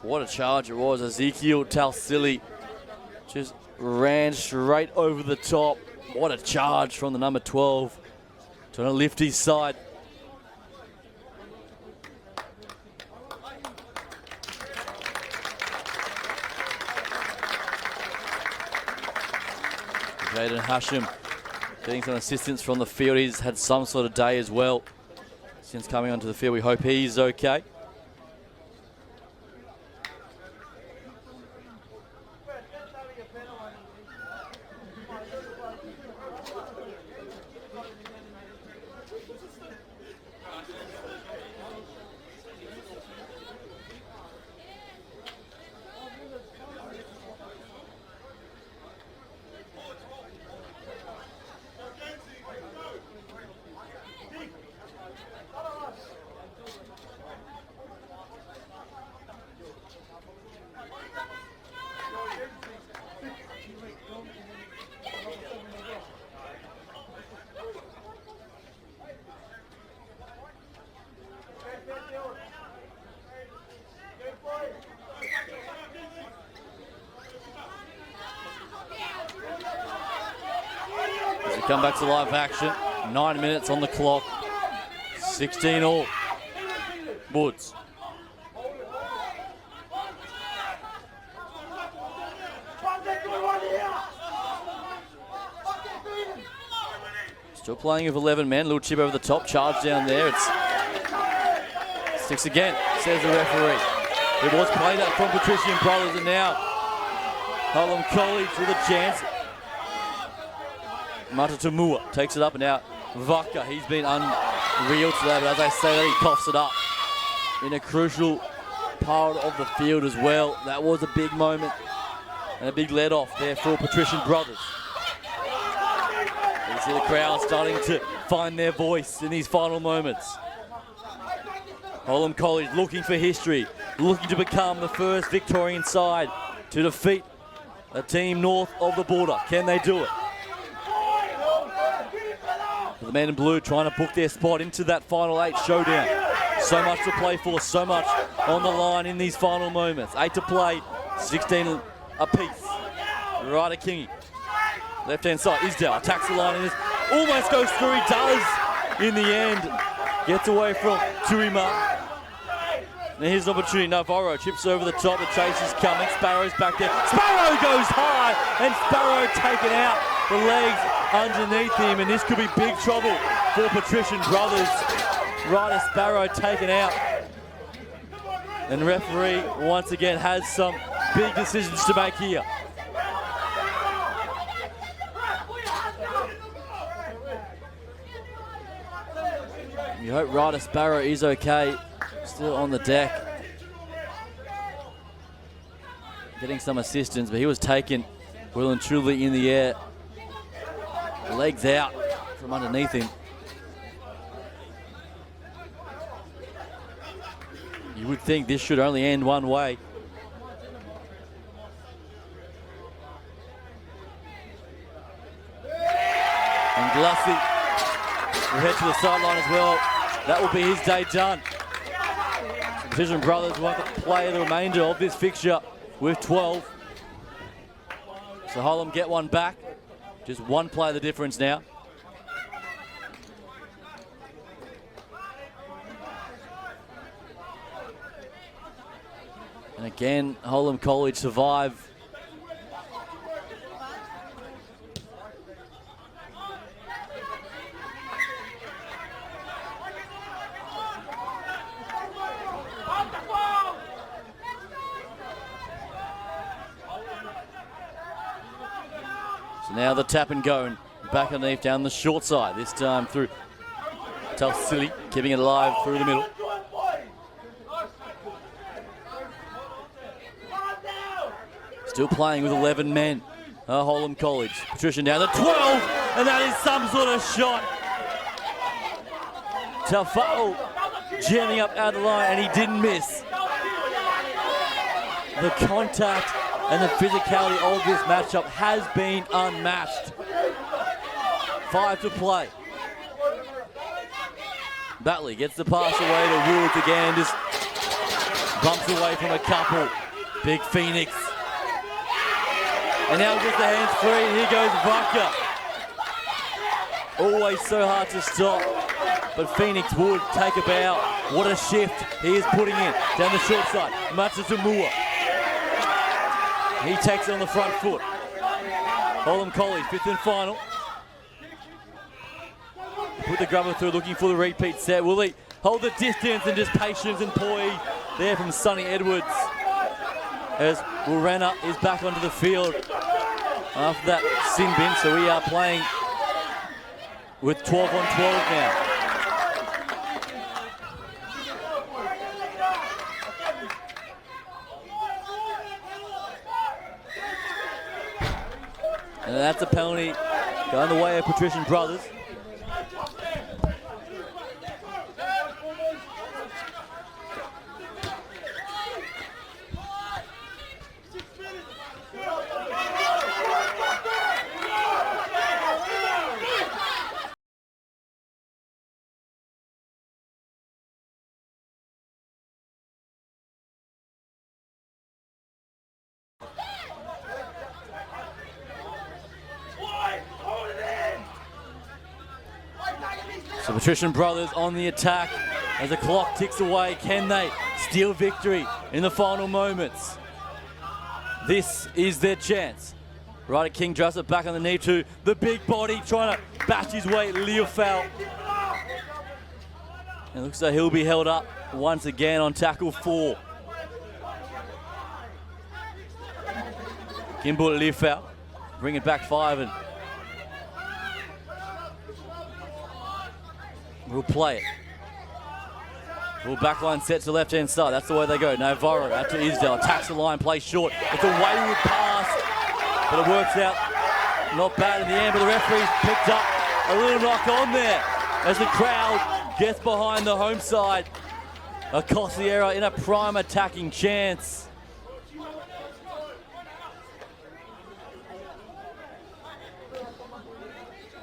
What a charge it was. Ezekiel Talsili just ran straight over the top. What a charge from the number 12. Trying to lift his side. Jaden Hashem getting some assistance from the field. He's had some sort of day as well since coming onto the field. We hope he's okay. Come back to live action. 9 minutes on the clock. 16 all. Woods. Still playing with 11 men. Little chip over the top. Charge down there. It's 6 again, says the referee. It was played out from Patrician Brothers, and now Hallam College with a chance. Matatamua takes it up, and now Vaka, he's been unreal today, but as I say that, he coughs it up in a crucial part of the field as well. That was a big moment and a big let off there for Patrician Brothers. You see the crowd starting to find their voice in these final moments. Hallam College looking for history, looking to become the first Victorian side to defeat a team north of the border. Can they do it? The men in blue trying to book their spot into that final 8 showdown. So much to play for, so much on the line in these final moments. 8 to play, 16 apiece. Ryder Kingy, left-hand side, Isdale attacks the line and this almost goes through. He does in the end. Gets away from Tuima. And here's an opportunity. Navarro chips over the top. The chase is coming. Sparrow's back there. Sparrow goes high, and Sparrow taken out. The legs underneath him, and this could be big trouble for Patrician Brothers. Ryder Sparrow taken out. And the referee once again has some big decisions to make here. You hope Ryder Sparrow is okay. Still on the deck. Getting some assistance, but he was taken well and truly in the air. Legs out from underneath him. You would think this should only end one way. And Glussie will head to the sideline as well. That will be his day done. Patrician Brothers will have to play the remainder of this fixture with 12. So Hallam get one back. Just one play the difference now. And again, Hallam College survive. Now the tap and go, and back underneath down the short side. This time through Talsili, keeping it alive through the middle. Still playing with 11 men. Hallam College. Patrician down to 12, and that is some sort of shot. Tafao jamming up out of the line, and he didn't miss. The contact and the physicality of this matchup has been unmatched. 5 to play. Batley gets the pass away to Woods again, just bumps away from a couple. Big Phoenix. And now gets the hands free, and here goes Vaka. Always so hard to stop, but Phoenix would take a bow. What a shift he is putting in. Down the short side, Matsutamua. He takes it on the front foot. Hallam College, 5th and final. Put the grubber through, looking for the repeat set. Will he hold the distance and just patience and poise there from Sonny Edwards? As Warrenna is back onto the field after that sin bin, so we are playing with 12 on 12 now. And that's a penalty going the way of Patrician Brothers. So Patrician Brothers on the attack as the clock ticks away. Can they steal victory in the final moments? This is their chance. Right at King Joseph, back on the knee to the big body, trying to bash his way, Leofeld. And it looks like he'll be held up once again on tackle 4. Kimball Leofeld, bring it back 5 and we'll play it. Well, backline set to left-hand side. That's the way they go. Navarro out to Isdale. Attacks the line, plays short. It's a wayward pass, but it works out not bad in the end. But the referee's picked up a little knock on there as the crowd gets behind the home side. Acosiera in a prime attacking chance.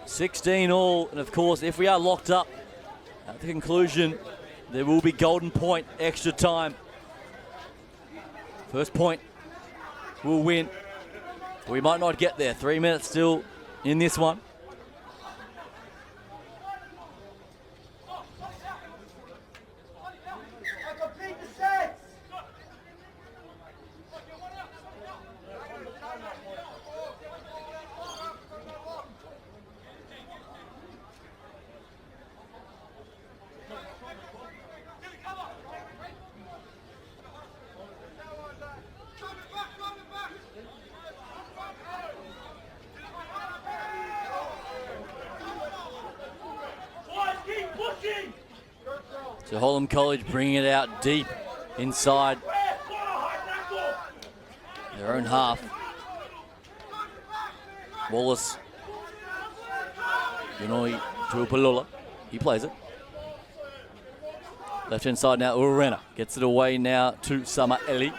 $16 all, and of course, if we are locked up at the conclusion, there will be golden point, extra time. First point will win. We might not get there. 3 minutes still in this one. So Hallam College bringing it out deep inside their own half. Wallace, Yanoi Tuapalola, he plays it. Left hand side now, Urena gets it away now to Summer Ellie.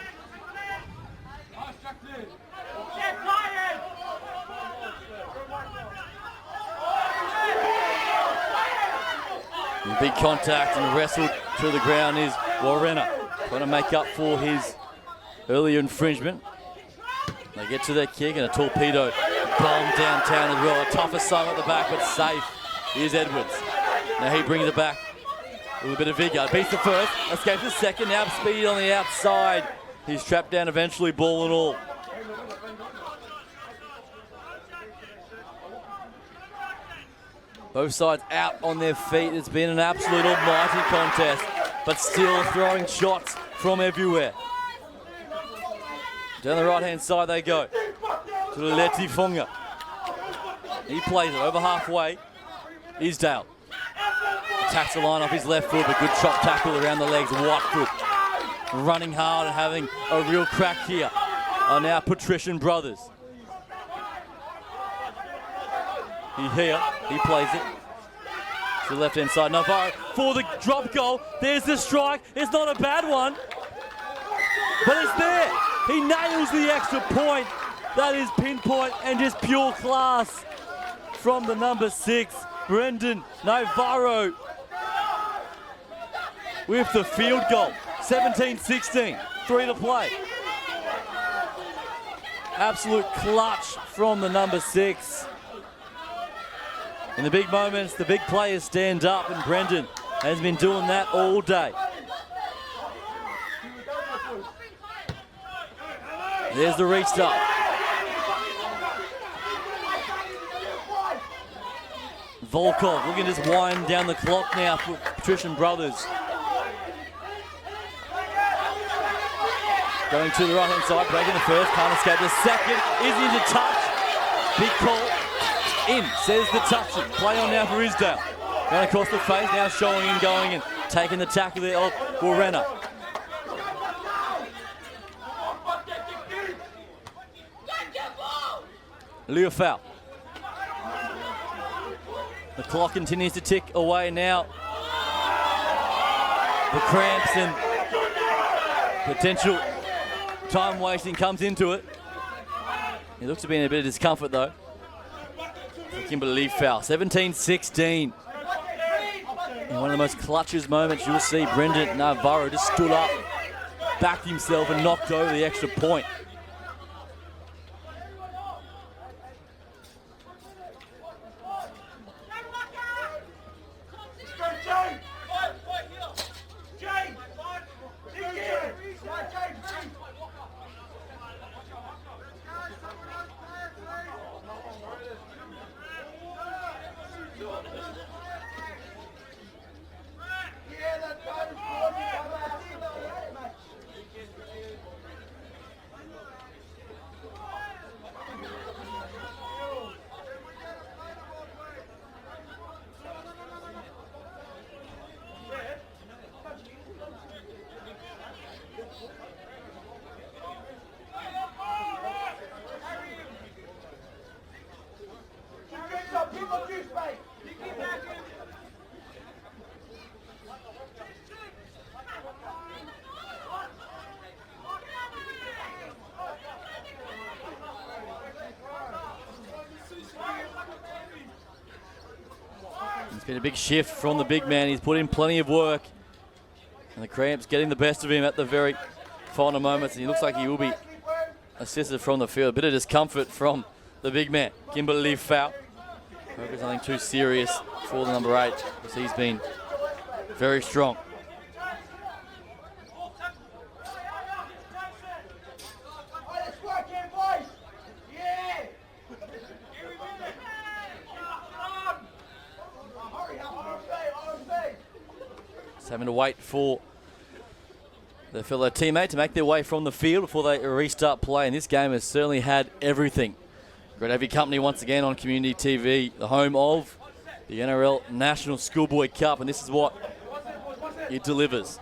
Big contact and wrestled to the ground is Warrenna, trying to make up for his earlier infringement. They get to their kick and a torpedo bomb downtown as well. A tough assignment at the back, but safe. Here's Edwards. Now he brings it back with a bit of vigor. Beats the first, escapes the second, now speed on the outside. He's trapped down eventually, ball and all. Both sides out on their feet. It's been an absolute almighty contest, but still throwing shots from everywhere. Down the right-hand side they go. To Leti Funga. He plays it over halfway. Isdale. Attacks the line off his left foot, but good chop tackle around the legs. Whitefoot running hard and having a real crack here are now Patrician Brothers. He plays it to the left-hand side. Navarro for the drop goal. There's the strike. It's not a bad one, but it's there. He nails the extra point. That is pinpoint and just pure class from the number 6, Brendan Navarro, with the field goal. 17-16, 3 to play. Absolute clutch from the number 6. In the big moments, the big players stand up, and Brendan has been doing that all day. There's the restart. Volkov looking to just wind down the clock now for Patrician Brothers. Going to the right-hand side, breaking the first, can't escape the second, is into touch. Big call, in, says the toucher. Play on now for Isdale. Going across the face, now showing him going and taking the tackle there of Warrenna. Leo foul. The clock continues to tick away now. The cramps and potential time wasting comes into it. He looks to be in a bit of discomfort though. Kimberley foul. 17-16. In one of the most clutchest moments you'll see, Brendan Navarro just stood up, backed himself and knocked over the extra point. It's been a big shift from the big man. He's put in plenty of work. And the cramps getting the best of him at the very final moments. And he looks like he will be assisted from the field. A bit of discomfort from the big man. Kimberley foul. Hope it's nothing too serious for the number 8, because he's been very strong. Just having to wait for their fellow teammate to make their way from the field before they restart play. And this game has certainly had everything. Great to have your company once again on Community TV, the home of the NRL National Schoolboy Cup, and this is what it delivers.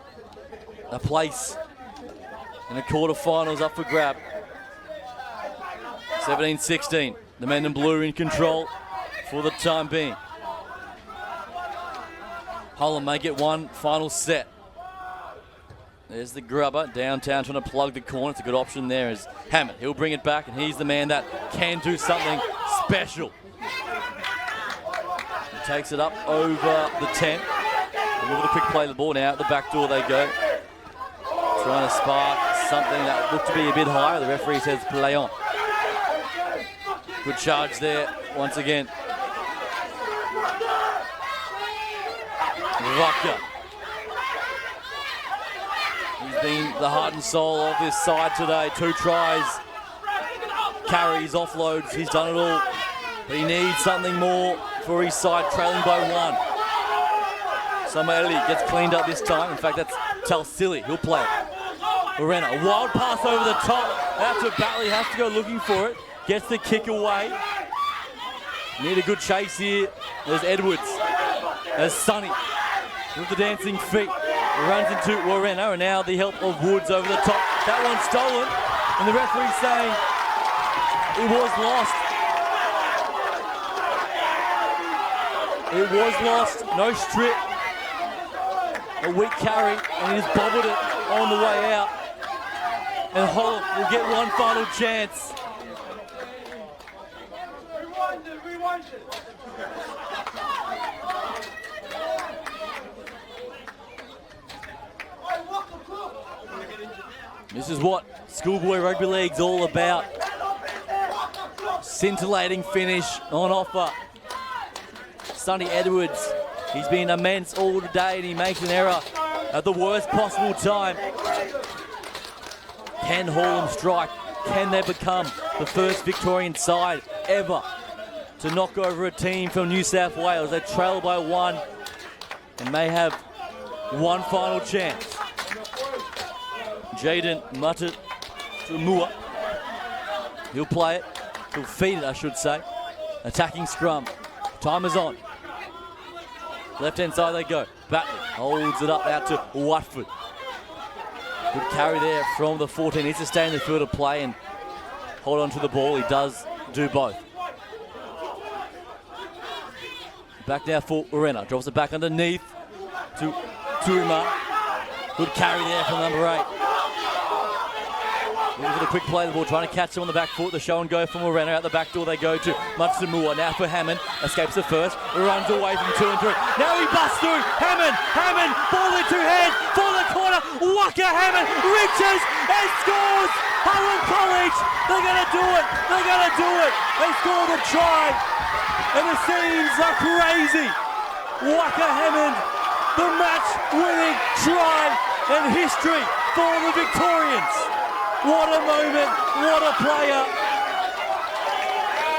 A place in the quarterfinals up for grab. 17-16, the men in blue in control for the time being. Hallam may get one final set. There's the grubber downtown trying to plug the corner. It's a good option there is Hammond. He'll bring it back, and he's the man that can do something special. He takes it up over the 10. And with a quick play of the ball now, at the back door they go. Trying to spark something that looked to be a bit higher. The referee says play on. Good charge there once again. Rucker. He's been the heart and soul of this side today. 2 tries, carries, offloads. He's done it all. But he needs something more for his side, trailing by 1. Samueli gets cleaned up this time. In fact, that's Talsili. He'll play it. Warrenna, a wild pass over the top. That's what Batley has to go looking for it. Gets the kick away. Need a good chase here. There's Edwards. There's Sonny with the dancing feet. Runs into Warrenna, and now the help of Woods over the top. That one's stolen, and the referee's saying it was lost. It was lost, no strip. A weak carry, and he just bobbled it on the way out. And Hallam will get one final chance. This is what Schoolboy Rugby League's all about. Scintillating finish on offer. Sonny Edwards, he's been immense all day, and he makes an error at the worst possible time. Can Hallam strike? Can they become the first Victorian side ever to knock over a team from New South Wales. They trail by 1 and may have one final chance. Jaden Mutted to Mua. He'll play it. He'll feed it, I should say. Attacking scrum. Time is on. Left-hand side they go. Batley holds it up out to Watford. Good carry there from the 14. Needs to stay in the field of play and hold on to the ball. He does do both. Back now for Urena. Drops it back underneath to Tuma. Good carry there from number 8. Looking for the quick play of the ball, trying to catch him on the back foot. The show and go from Urena. Out the back door they go to Matsumua. Now for Hammond. Escapes the first. Runs away from 2 and 3. Now he busts through. Hammond. Ball into hand for the corner. Waka Hammond reaches and scores. Hallam College. They're going to do it. They score the try. And the scenes are crazy. Waka Hammond. The match-winning try and history for the Victorians. What a moment, what a player.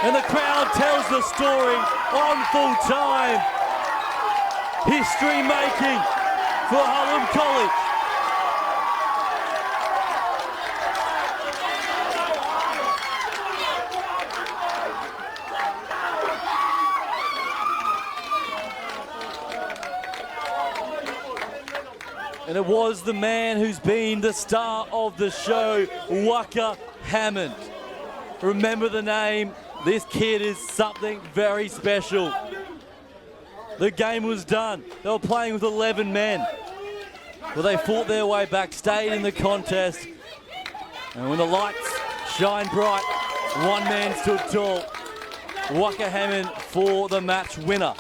And the crowd tells the story on full time. History making for Hallam College. And it was the man who's been the star of the show, Waka Hammond. Remember the name. This kid is something very special. The game was done. They were playing with 11 men. Well, they fought their way back, stayed in the contest. And when the lights shine bright, one man stood tall. Waka Hammond for the match winner.